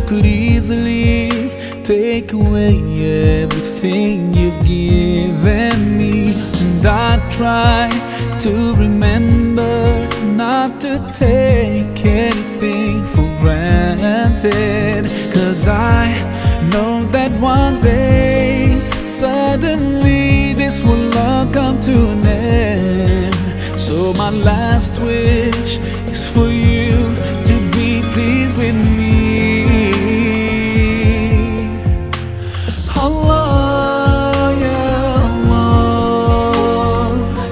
could easily take away everything you've given me. And I try to remember not to take anything for granted, 'cause I know that one day suddenly this will all come to an end. So my last wish is for you to be pleased with me. Allah, yeah Allah,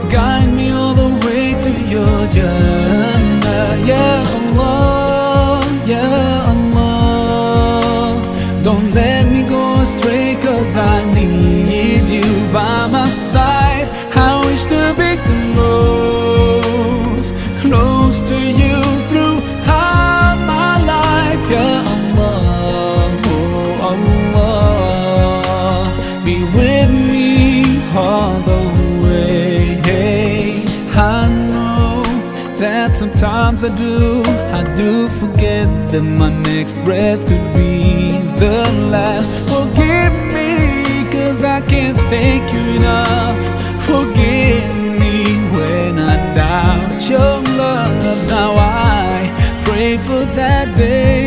guide me all the way to your Jannah. Yeah Allah, yeah Allah, don't let me go astray, 'cause I need you by my side. I wish to be close to you throughout my life. Yeah Allah, oh Allah, be with me all the way. I know that sometimes I do forget that my next breath could be the last. Forgive me, 'cause I can't thank you enough. Forgive me when I doubt your love. Now I pray for that day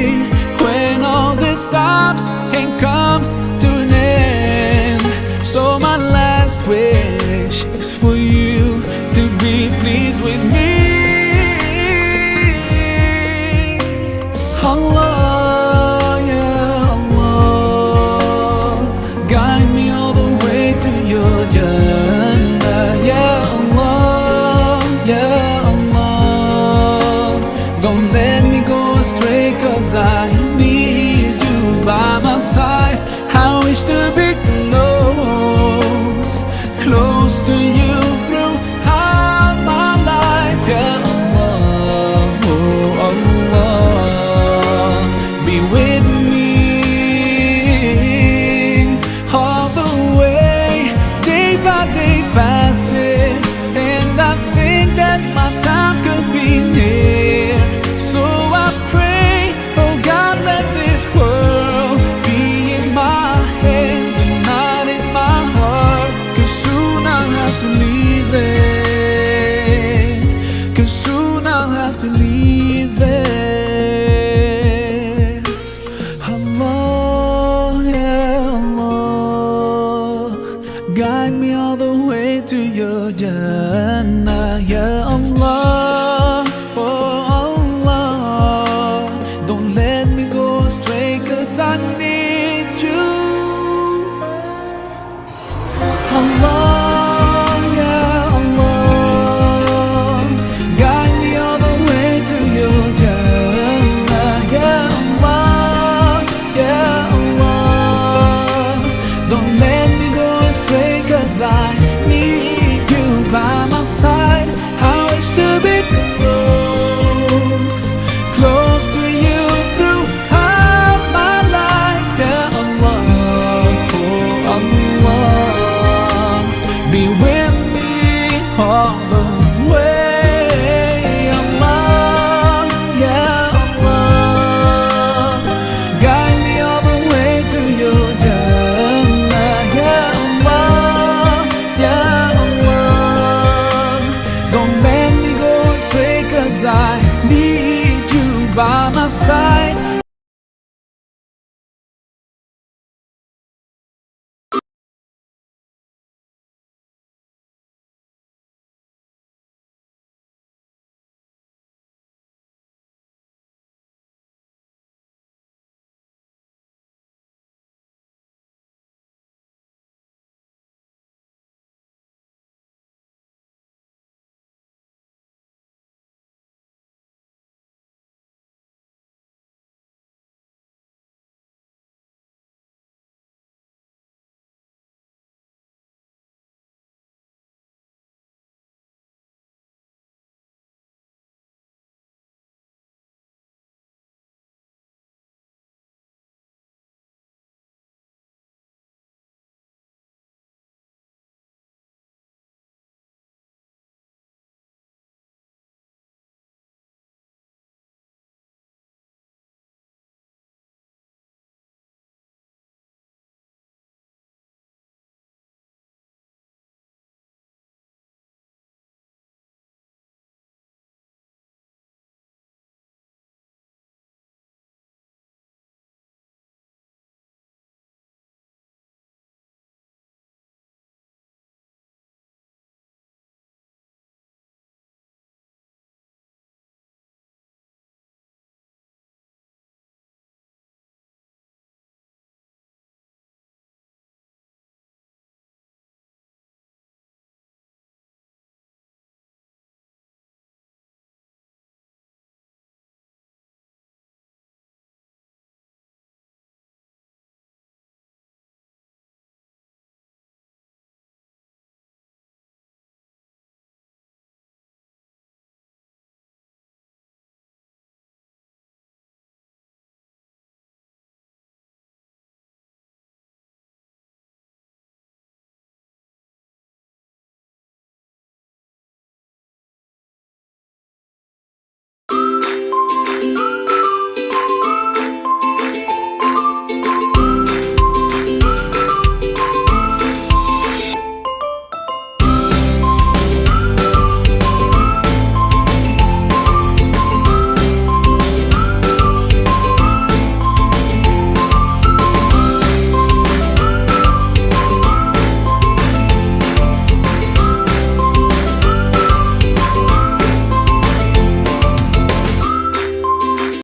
when all this stops and comes to an end. So my last wish is for you to be pleased with me. Allah, yeah Allah, guide me all the way to your Jannah. Yeah Allah, yeah Allah, don't let me go astray, 'cause I need you by my side. I wish to be close to you throughout my life. Yeah Allah, oh Allah, be with me all the way. Day by day passes, and I think that my time could be near. So I pray, oh God, let this world be in my hands and not in my heart, 'cause soon I'll have to leave it, 'cause soon I'll have to leave it. Allah, yeah Allah, guide me all the way to your Jannah. Yeah Allah, oh Allah, don't let me go astray, 'cause I need you. Allah, yeah Allah, guide me all the way to your Jannah. Yeah Allah, yeah Allah, don't let me go astray, 'cause I need